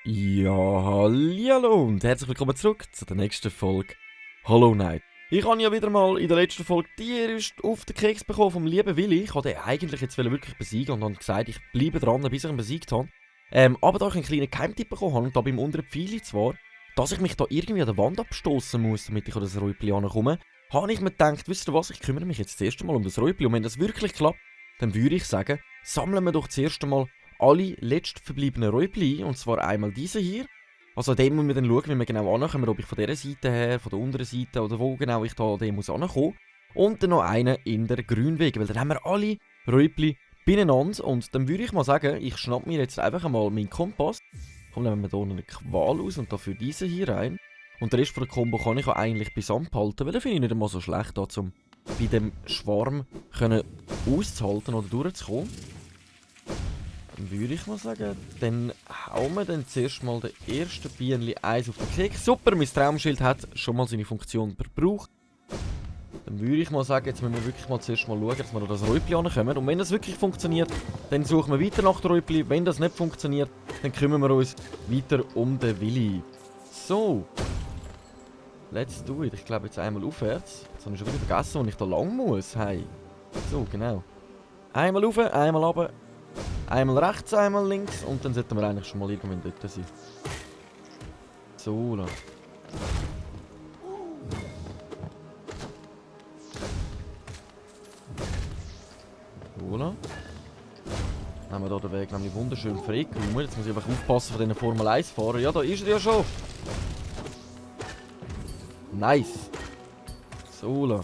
Ja, hallo und herzlich willkommen zurück zu der nächsten Folge Hollow Knight. Ich habe ja wieder mal in der letzten Folge direkt auf den Keks bekommen vom lieben Willi. Ich wollte den eigentlich jetzt wirklich besiegen und habe gesagt, ich bleibe dran, bis ich ihn besiegt habe. Aber da ich einen kleinen Geheimtipp bekommen habe und da beim unteren Pfeil zwar, dass ich mich da irgendwie an der Wand abstoßen muss, damit ich an das Räupli ankomme, habe ich mir gedacht, wisst ihr was, ich kümmere mich jetzt das erste Mal um das Räupli und wenn das wirklich klappt, dann würde ich sagen, sammeln wir doch das erste Mal alle letzt verbliebenen Räupli ein, und zwar einmal diese hier. Also dem müssen wir dann schauen, wie wir genau ankommen, ob ich von dieser Seite her, von der unteren Seite oder wo genau ich da dem muss ankommen. Und dann noch einen in der Grünwege, weil dann haben wir alle Räupli beieinander und dann würde ich mal sagen, ich schnapp mir jetzt einfach einmal meinen Kompass. Komm, nehmen wir hier eine Qual aus und dafür diese hier rein. Und den Rest von der Combo kann ich auch eigentlich beisammen behalten, weil den finde ich nicht einmal so schlecht, da, um bei dem Schwarm auszuhalten oder durchzukommen. Dann würde ich mal sagen, dann hauen wir dann zuerst mal den ersten Bienenli Eis auf den Keks. Super, mein Traumschild hat schon mal seine Funktion verbraucht. Dann würde ich mal sagen, jetzt müssen wir wirklich mal zuerst mal schauen, dass wir an das Räupli ankommen. Und wenn das wirklich funktioniert, dann suchen wir weiter nach dem Räupli. Wenn das nicht funktioniert, dann kümmern wir uns weiter um den Willi. So. Let's do it. Ich glaube jetzt einmal aufwärts. Jetzt habe ich schon wieder vergessen, wo ich da lang muss. Hey. So, genau. Einmal rauf, einmal runter. Einmal rechts, einmal links und dann sollten wir eigentlich schon mal irgendwann dort sein. So, da. So, da. Nehmen wir hier den Weg nämlich wunderschön freigeräumt. Jetzt muss ich einfach aufpassen von diesen Formel 1 fahren. Ja, da ist er ja schon. Nice. So, da.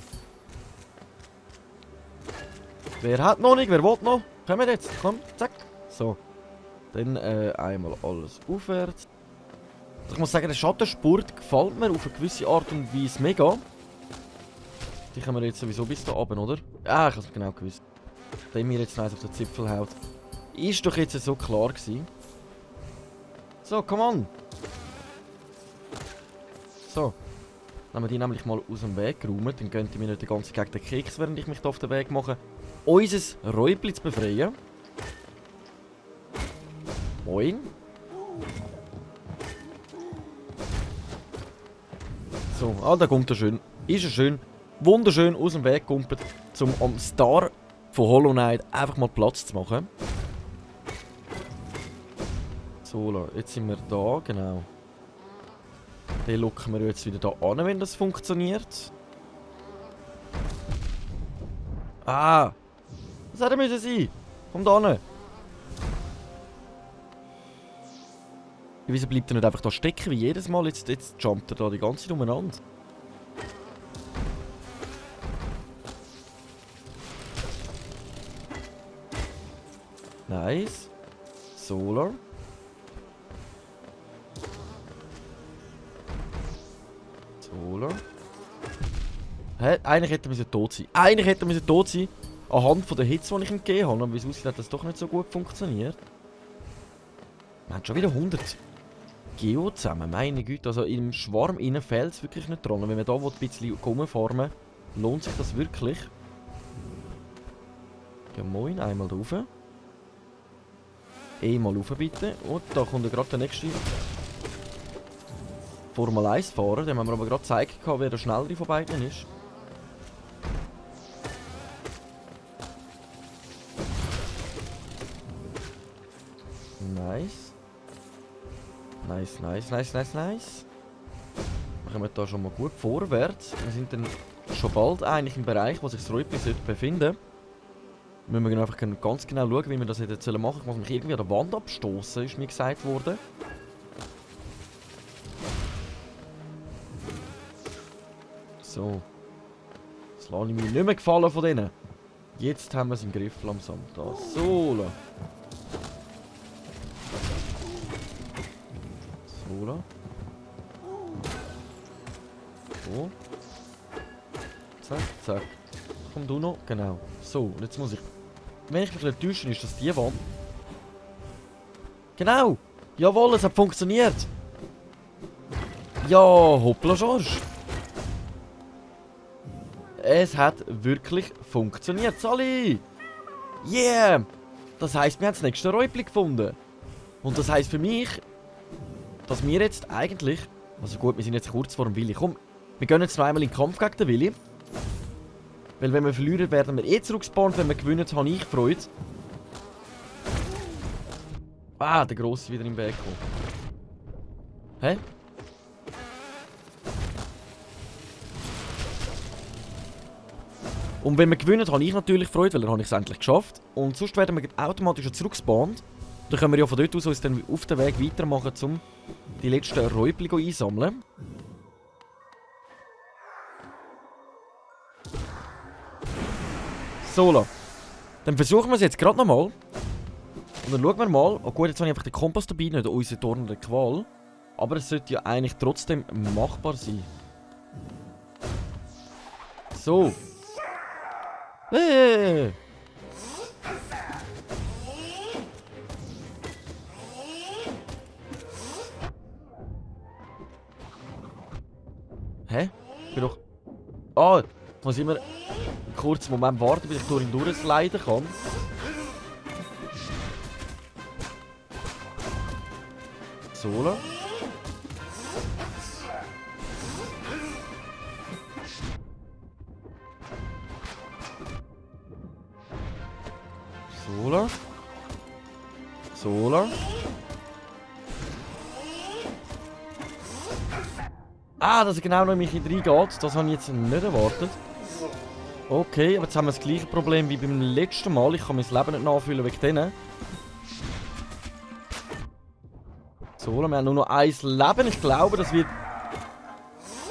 Wer hat noch nicht? Wer will noch? Kommen jetzt, komm, zack. So. Dann einmal alles aufwärts. Ich muss sagen, der Schattenspurt gefällt mir auf eine gewisse Art und Weise mega. Die können wir jetzt sowieso bis da oben, oder? Ah, ich habe es genau gewusst. Der mir jetzt nice auf den Zipfel haut. Ist doch jetzt so klar gewesen. So, come on. So. Dann haben wir die nämlich mal aus dem Weg geräumt. Dann gönnt ihr mir nicht den ganzen gegen den Keks, während ich mich da auf den Weg mache. Unser Räupli zu befreien. Moin. So, da kommt er schön. Ist er schön. Wunderschön aus dem Weg gegumpelt, um am Star von Hollow Knight einfach mal Platz zu machen. So, jetzt sind wir da, genau. Den locken wir jetzt wieder da an, wenn das funktioniert. Ah! Was hätte er sein? Komm da hin. Wieso bleibt er nicht einfach da stecken wie jedes Mal? Jetzt jumpt er da die ganze Zeit umeinander. Nice. Solar. Solar. Hä? Eigentlich hätte er tot sein. Eigentlich hätte er tot sein. Anhand von der Hits, die ich ihm gegeben habe. Aber wie es aussieht, hat das doch nicht so gut funktioniert. Wir haben schon wieder 100 Geo zusammen. Meine Güte, also im Schwarm innen fehlt es wirklich nicht dran. Wenn wir da ein bisschen rumfarmen, lohnt sich das wirklich. Ja moin, einmal rauf. Einmal rauf bitte. Und da kommt ja gerade der nächste Formel 1 Fahrer. Dem haben wir aber gerade gezeigt, wer der schnellere von beiden ist. Nice. Nice, nice, nice, nice, nice. Machen wir da schon mal gut vorwärts. Wir sind dann schon bald eigentlich im Bereich, wo sich das Räupli befinden. Müssen wir einfach ganz genau schauen, wie wir das jetzt machen sollen. Ich muss mich irgendwie an der Wand abstoßen, ist mir gesagt worden. So. Das lasse ich mir nicht mehr gefallen von denen. Jetzt haben wir es im Griff langsam. Da. So. So. So. Zack, zack. Komm du noch. Genau. So, und jetzt muss ich... Wenn ich mich nicht täusche, ist das die Wand. Genau! Jawohl, es hat funktioniert! Ja, hoppla Schorsch! es hat wirklich funktioniert. Sali! Yeah! Das heisst, wir haben das nächste Räubli gefunden. Und das heisst für mich, dass wir jetzt eigentlich... Also gut, wir sind jetzt kurz vor dem Willi. Komm, wir gehen jetzt noch einmal in den Kampf gegen den Willi. Weil wenn wir verlieren, werden wir zurückgespawnt. Wenn wir gewinnen, habe ich Freude. Ah, der Grosse ist wieder im Weg gekommen. Hä? Und wenn wir gewinnen, habe ich natürlich Freude, weil dann habe ich es endlich geschafft. Und sonst werden wir automatisch zurückgespawnt. Dann können wir ja von dort aus uns dann auf den Weg weitermachen, um die letzten Räubli einsammeln. So, dann versuchen wir es jetzt gerade nochmal. Und dann schauen wir mal. Oh gut, jetzt habe ich einfach den Kompass dabei, nicht unsere Dorn der Qual. Aber es sollte ja eigentlich trotzdem machbar sein. So. Hey. Hä? Ich bin doch... Ah, ich muss immer einen kurzen Moment warten, bis ich durch ihn durchsliden kann. So. So. So. Ah, dass er genau noch in mich reingeht, das habe ich jetzt nicht erwartet. Okay, aber jetzt haben wir das gleiche Problem wie beim letzten Mal. Ich kann mein Leben nicht nachfüllen wegen denen. So, wir haben nur noch ein Leben. Ich glaube, das wird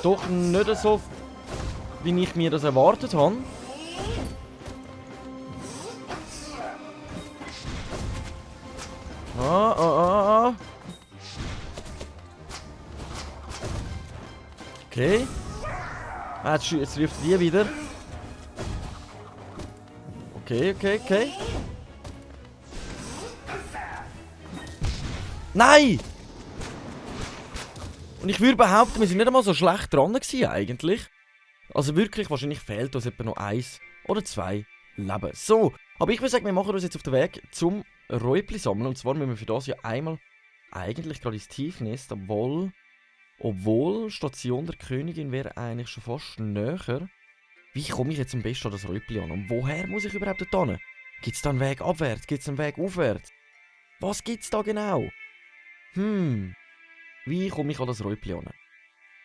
doch nicht so, wie ich mir das erwartet habe. Ah. Okay. Ah, jetzt trifft die wieder. Okay. Nein! Und ich würde behaupten, wir sind nicht einmal so schlecht dran gewesen, eigentlich. Also wirklich, wahrscheinlich fehlt uns etwa noch 1 oder 2 Leben. So, aber ich würde sagen, wir machen uns jetzt auf den Weg zum Räubli sammeln. Und zwar müssen wir für das ja einmal eigentlich gerade ins Tiefnest, obwohl Station der Königin wäre eigentlich schon fast näher. Wie komme ich jetzt am besten an das Räubli an? Und woher muss ich überhaupt dort hin? Gibt es da einen Weg abwärts? Gibt es einen Weg aufwärts? Was gibt es da genau? Wie komme ich an das Räubli an?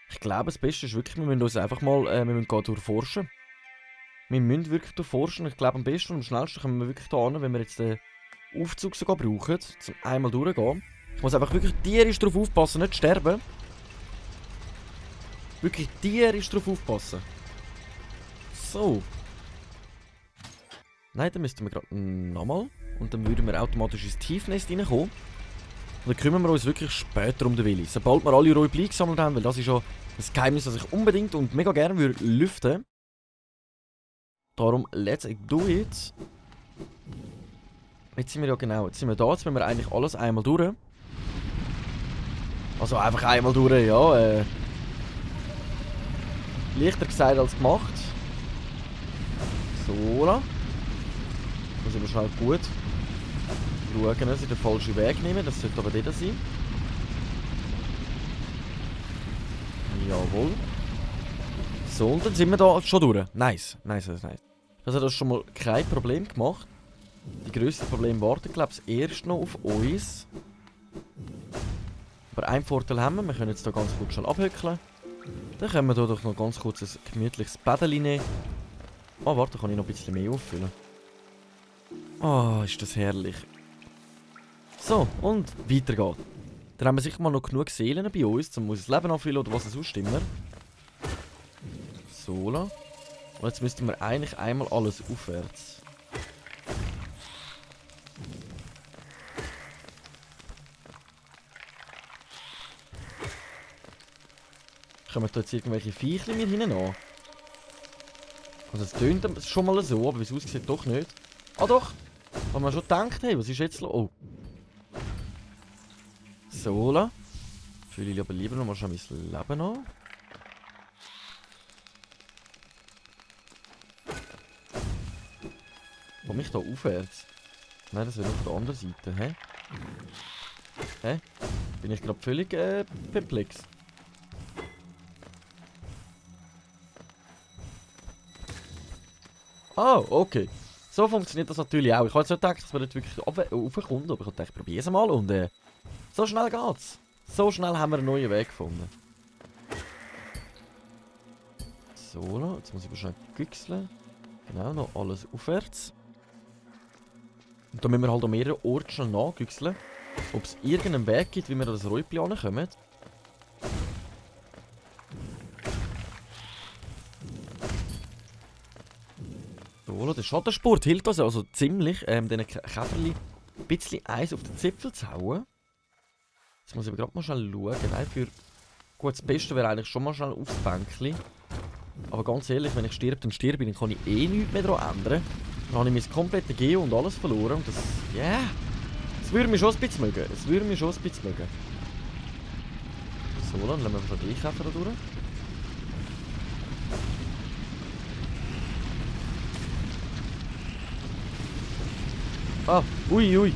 Ich glaube, das Beste ist wirklich, wir müssen uns einfach mal wir müssen durchforschen. Wir müssen wirklich durchforschen. Ich glaube, am besten und am schnellsten kommen wir wirklich da hin, wenn wir jetzt den Aufzug sogar brauchen, zum einmal durchgehen. Ich muss einfach wirklich tierisch darauf aufpassen, nicht sterben. Wirklich tierisch darauf aufpassen. So. Nein, dann müssten wir gerade nochmal. Und dann würden wir automatisch ins Tiefnest reinkommen. Und dann kümmern wir uns wirklich später um den Willi. Sobald wir alle Räubli gesammelt haben, weil das ist ja ein Geheimnis, das ich unbedingt und mega gerne würde lüften. Darum, let's do it. Jetzt sind wir ja genau, jetzt sind wir da, jetzt müssen wir eigentlich alles einmal durch. Also einfach einmal durch, ja. Leichter gesagt als gemacht. So. Muss aber schnell gut schauen, dass ich den falschen Weg nehme. Das sollte aber der sein. Jawohl. So, und dann sind wir da schon durch. Nice. Das hat das schon mal kein Problem gemacht. Die grössten Probleme warten, glaube ich, erst noch auf uns. Aber einen Vorteil haben wir. Wir können jetzt hier ganz kurz schon abhöckeln. Dann können wir hier doch noch ganz kurz ein gemütliches Bädeli nehmen. Oh, warte, kann ich noch ein bisschen mehr auffüllen. Oh, ist das herrlich. So, und weiter geht's. Dann haben wir sicher mal noch genug Seelen bei uns, um unser Leben anfüllen oder was es sonst immer. So. Und jetzt müssten wir eigentlich einmal alles aufwärts. Kommen da jetzt irgendwelche Viechchen mir hinten an? Also es tönt schon mal so, aber wie es aussieht, doch nicht. Ah doch! Haben wir schon gedacht, hey, was ist jetzt los? Oh. So. Fühle ich aber lieber noch mal schon mein Leben an. komme ich da aufwärts? Nein, das wäre auf der anderen Seite, hä? Hä? Bin ich gerade völlig perplex. Ah, okay. So funktioniert das natürlich auch. Ich habe jetzt nicht gedacht, dass man nicht wirklich raufkommt, aber ich dachte, ich probiere es mal und so schnell geht's. So schnell haben wir einen neuen Weg gefunden. So, jetzt muss ich wahrscheinlich güchseln. Genau, noch alles aufwärts. Und dann müssen wir halt an mehreren Orten schnell nachgüchseln, ob es irgendeinen Weg gibt, wie wir an das Räupli ankommen. So, der Schattensport hilft uns also ziemlich, diesen Käferli ein bisschen Eis auf den Zipfel zu hauen. Jetzt muss ich aber gerade mal schnell schauen. Nein, gut, das Beste wäre eigentlich schon mal schnell aufs Bänkchen. Aber ganz ehrlich, wenn ich sterbe, dann sterbe ich, dann kann ich eh nichts mehr daran ändern. Dann habe ich mein komplettes Geo und alles verloren. Und das, yeah, das würde mich schon ein bisschen mögen. Es würde mich schon ein bisschen mögen. So, dann lassen wir schon die Käfer da durch. Ah, ui.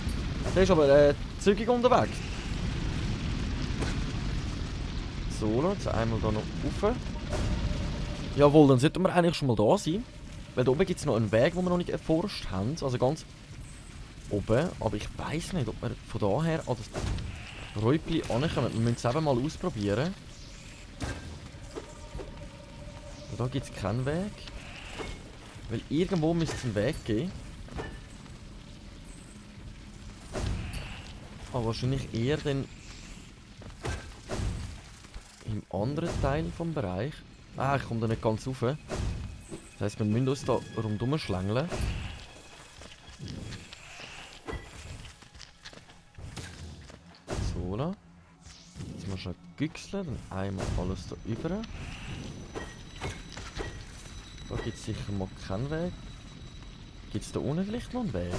Der ist aber zügig unterwegs. So, jetzt einmal da noch rauf. Jawohl, dann sollten wir eigentlich schon mal da sein. Weil da oben gibt es noch einen Weg, den wir noch nicht erforscht haben. Also ganz oben. Aber ich weiss nicht, ob wir von daher an das Räupli ankommen. Wir müssen es eben mal ausprobieren. Und da gibt es keinen Weg. Weil irgendwo müsste es einen Weg geben. Aber wahrscheinlich eher dann im anderen Teil vom Bereich. Ah, ich komme da nicht ganz rauf. Das heisst, wir müssen uns da rundherum schlängeln. So, da. Jetzt mal schnell güchseln, dann einmal alles da über. Da gibt es sicher mal keinen Weg. Gibt es da unten vielleicht noch einen Weg?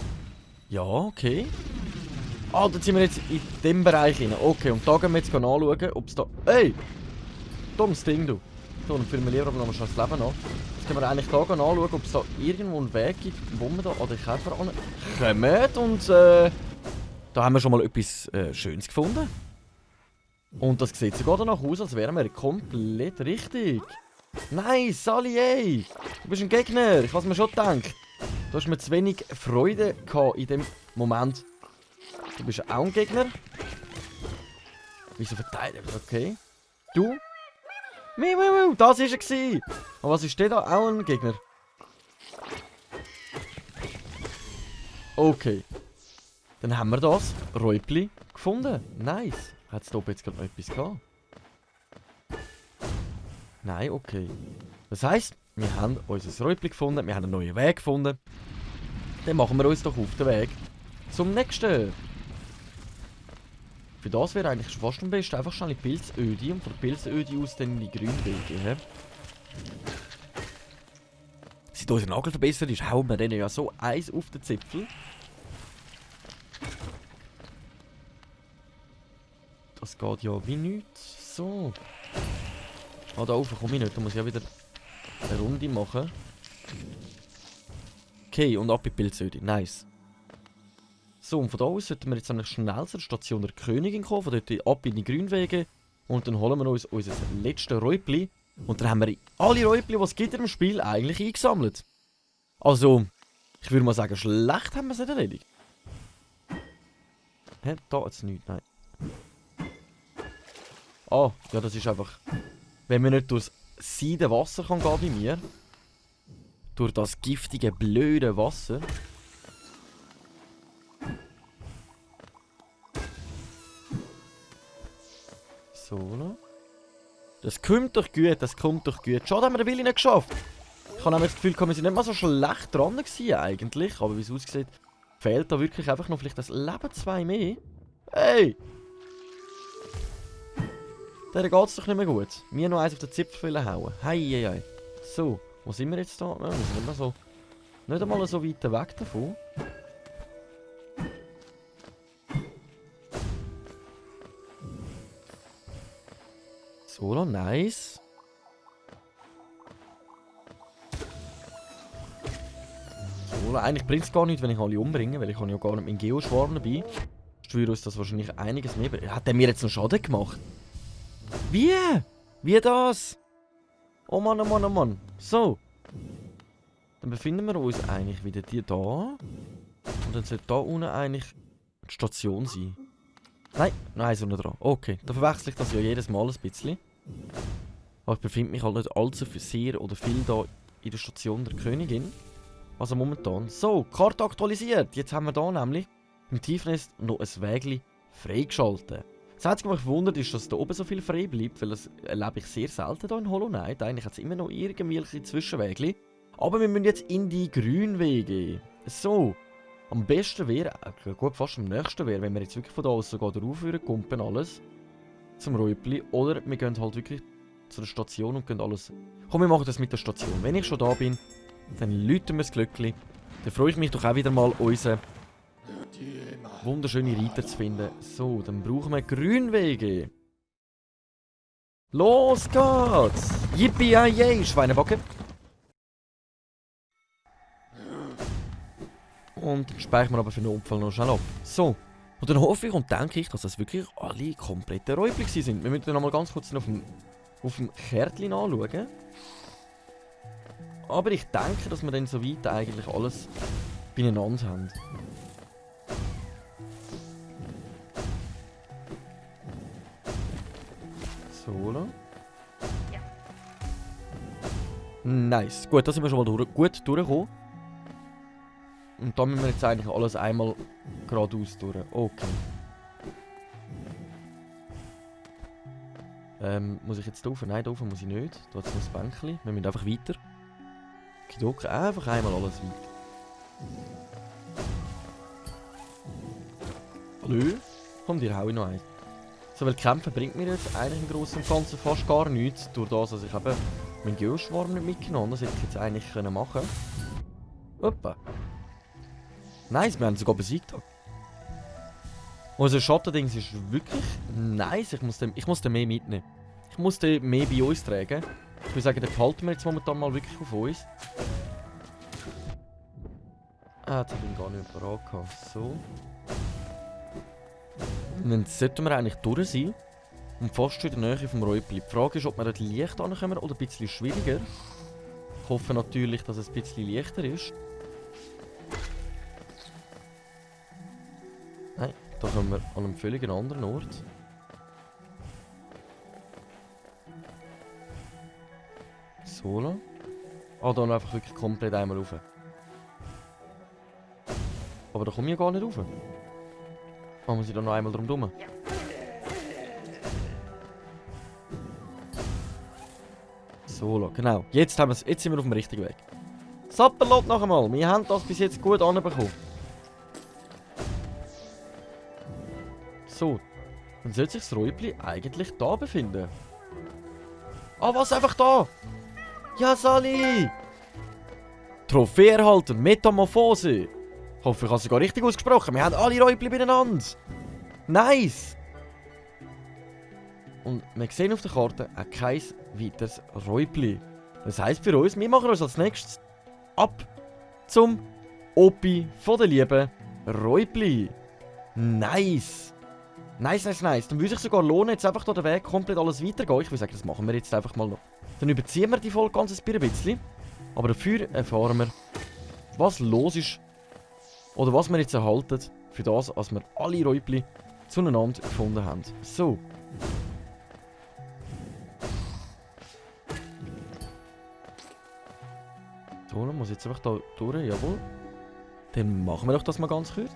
Ja, okay. Ah, da sind wir jetzt in dem Bereich rein. Okay, und da gehen wir jetzt anschauen, ob es da... Ey! Dummes Ding, du. So, dann führen wir lieber aber noch mal schnell das Leben an. Jetzt können wir eigentlich da anschauen, ob es da irgendwo einen Weg gibt, wo wir da an den Käfer kommen. Und da haben wir schon mal etwas Schönes gefunden. Und das sieht sogar danach aus, als wären wir komplett richtig. Nice, Sally, ey! Du bist ein Gegner, ich hab's mir schon gedacht. Du hast mir zu wenig Freude gehabt in dem Moment. Du bist auch ein Gegner. Wieso verteidigt? Okay. Du? Das war er. Und was ist der da? Auch ein Gegner? Okay. Dann haben wir das Räupli gefunden. Nice. Hat es da oben jetzt gerade noch etwas gehabt? Nein, okay. Das heisst, wir haben unser Räupli gefunden, wir haben einen neuen Weg gefunden. Dann machen wir uns doch auf den Weg zum nächsten. Für das wäre eigentlich fast am besten einfach schnell in die Pilzöde und von der Pilzöde aus dann in die Grünwege. Seit unser Nagel verbessert ist, hauen wir denen ja so Eis auf den Zipfel. Das geht ja wie nichts. So. Ah, da oben komme ich nicht, da muss ich ja wieder eine Runde machen. Okay, und ab in die Pilzöde. Nice. So, und von da aus sollten wir jetzt eigentlich schnell zur Station der Königin kommen, von dort ab in die Grünwege. Und dann holen wir uns unser letztes Räupli. Und dann haben wir alle Räupli, die es gibt im Spiel, eigentlich eingesammelt. Also, ich würde mal sagen, schlecht haben wir es nicht erledigt. Hä? Da jetzt nichts, nein. Ah, ja, das ist einfach... Wenn man nicht durchs Seidenwasser kann gehen wie mir. Durch das giftige, blöde Wasser. So, ne? Das kommt doch gut, das kommt doch gut. Schade, haben wir den Willi nicht geschafft. Ich habe nämlich das Gefühl, wir sind nicht mal so schlecht dran gewesen, eigentlich. Aber wie es aussieht, fehlt da wirklich einfach noch vielleicht das Leben 2 mehr. Hey! Der geht's doch nicht mehr gut. Mir noch eins auf den Zipfel hauen. Hei. So, wo sind wir jetzt da? Ja, wir sind nicht mehr so... Nicht einmal so weit weg davon. So, nice. So, Oder eigentlich bringt es gar nicht, wenn ich alle umbringe, weil ich habe ja gar nicht meinen Geoschwarm dabei. Ich steuere uns das wahrscheinlich einiges mehr. Hat der mir jetzt noch Schaden gemacht? Wie? Wie das? Oh Mann, oh Mann, oh Mann. So. Dann befinden wir uns eigentlich wieder hier da. Und dann sollte da unten eigentlich die Station sein. Nein, so nicht dran. Okay, da verwechsel ich das ja jedes Mal ein bisschen. Aber ich befinde mich halt nicht allzu sehr oder viel da in der Station der Königin. Also momentan. So, Karte aktualisiert. Jetzt haben wir da nämlich im Tiefnest noch ein Wägli freigeschaltet. Das Einzige, was mich wundert, ist, dass da oben so viel frei bleibt, weil das erlebe ich sehr selten hier in Hollow Knight. Eigentlich hat es immer noch irgendwelche Zwischenwege. Aber wir müssen jetzt in die Grünwege. So. Am besten wäre, gut, fast am nächsten wäre, wenn wir jetzt wirklich von da aus sogar drauf würden, kumpen alles. Zum Räupli. Oder wir gehen halt wirklich zu der Station und gehen alles. Komm, wir machen das mit der Station. Wenn ich schon da bin, dann läuten wir das Glöckli. Dann freue ich mich doch auch wieder mal, unseren wunderschöne Reiter zu finden. So, dann brauchen wir Grünwege. Los geht's! Yippie-yay, Schweinebacke! Und dann speichern wir aber für den Unfall noch schnell ab. So. Und dann hoffe ich und denke ich, dass das wirklich alle komplette Räubli sind. Wir müssen dann noch mal ganz kurz auf dem Kärtchen anschauen. Aber ich denke, dass wir dann soweit eigentlich alles beieinander haben. So, ja. Nice. Gut, da sind wir schon mal gut durchgekommen. Und dann müssen wir jetzt eigentlich alles einmal geradeaus durch. Okay. Muss ich jetzt da rauf? Nein, da rauf muss ich nicht. Da hat es noch das Bänkchen. Wir müssen einfach weiter. Okay, einfach einmal alles weiter. Hallo? Komm, dir hau ich noch ein. So, weil Kämpfen bringt mir jetzt eigentlich im Großen und Ganzen fast gar nichts. Durch das, dass ich eben meinen Geoschwarm nicht mitgenommen habe. Das hätte ich jetzt eigentlich machen können. Hoppa. Nice, wir haben sogar besiegt. Unser Schattendings ist wirklich nice. Ich muss den mehr mitnehmen. Ich muss den mehr bei uns tragen. Ich würde sagen, den behalten wir jetzt momentan mal wirklich auf uns. Jetzt habe ich ihn gar nicht parat gehabt. So. Und dann sollten wir eigentlich durch sein. Und fast in der Nähe vom Räupli. Die Frage ist, ob wir dort leicht ankommen oder ein bisschen schwieriger. Ich hoffe natürlich, dass es ein bisschen leichter ist. Nein, da kommen wir an einem völlig anderen Ort. So lang. Dann einfach wirklich komplett einmal rauf. Aber da komme ich ja gar nicht rauf. Muss ich da noch einmal drum herum? So lang, genau. Jetzt sind wir auf dem richtigen Weg. Sapperlot noch einmal. Wir haben das bis jetzt gut anbekommen. So, dann sollte sich das Räubli eigentlich da befinden. Was? Einfach da? Ja, Sally! Trophäe erhalten, Metamorphose. Ich hoffe, ich habe es sogar richtig ausgesprochen. Wir haben alle Räubli beieinander. Nice! Und wir sehen auf der Karte auch kein weiteres Räubli. Das heisst für uns, wir machen uns als nächstes ab zum Opi von der lieben Räubli. Nice! Nice. Dann würde sich sogar lohnen, jetzt einfach hier den Weg komplett alles weitergehen. Ich würde sagen, das machen wir jetzt einfach mal noch. Dann überziehen wir die Folge ganz ein bisschen. Aber dafür erfahren wir, was los ist. Oder was wir jetzt erhalten für das, als wir alle Räubli zueinander gefunden haben. So. So, dann muss ich jetzt einfach da durch. Jawohl. Dann machen wir doch das mal ganz kurz.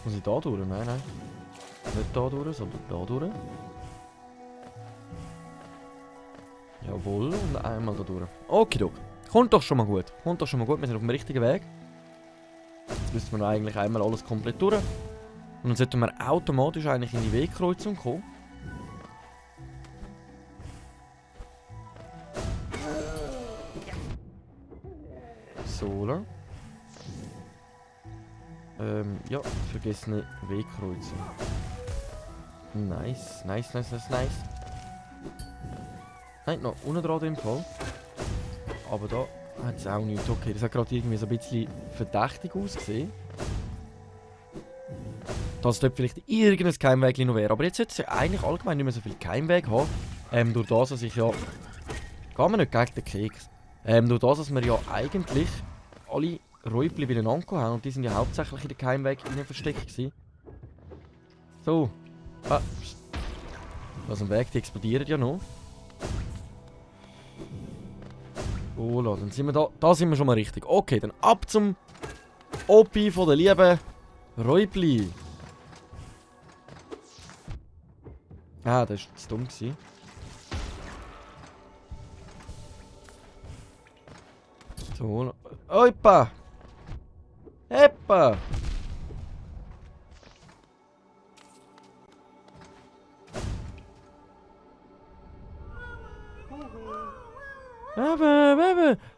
Muss ich da durch? Nein. Nicht da durch, sondern da durch. Jawohl, und einmal da durch. Okidok. Kommt doch schon mal gut. Wir sind auf dem richtigen Weg. Jetzt müssen wir eigentlich einmal alles komplett durch. Und dann sollten wir automatisch eigentlich in die Wegkreuzung kommen. So, ja, vergessene Wegkreuzung. Nice. Nein, noch unten dran im Fall. Aber da hat es auch nichts. Okay, das hat gerade irgendwie so ein bisschen verdächtig ausgesehen. Dass dort vielleicht irgendein Geheimweg noch wäre. Aber jetzt sollte es ja eigentlich allgemein nicht mehr so viel Geheimweg haben. Durch das, dass ich ja... Gehen wir nicht gegen den Keks. Durch das, dass wir ja eigentlich alle Räubli beieinander haben. Und die sind ja hauptsächlich in den Geheimweg versteckt gewesen. So. Ah. Also im Weg, die explodieren ja noch. Oh, dann sind wir da. Da sind wir schon mal richtig. Okay, dann ab zum Opi von der lieben Räubli. Ah, das war zu dumm gewesen. So. Opa! Epa!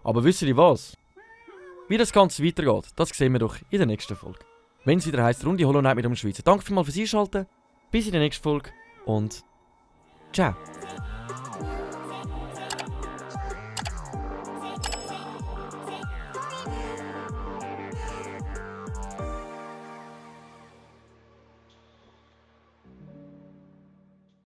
Aber wisst ihr was? Wie das Ganze weitergeht, das sehen wir doch in der nächsten Folge. Wenn es wieder heisst, Runde Hollow Knight mit dem Schweizer. Danke vielmals fürs Einschalten. Bis in der nächsten Folge und ciao.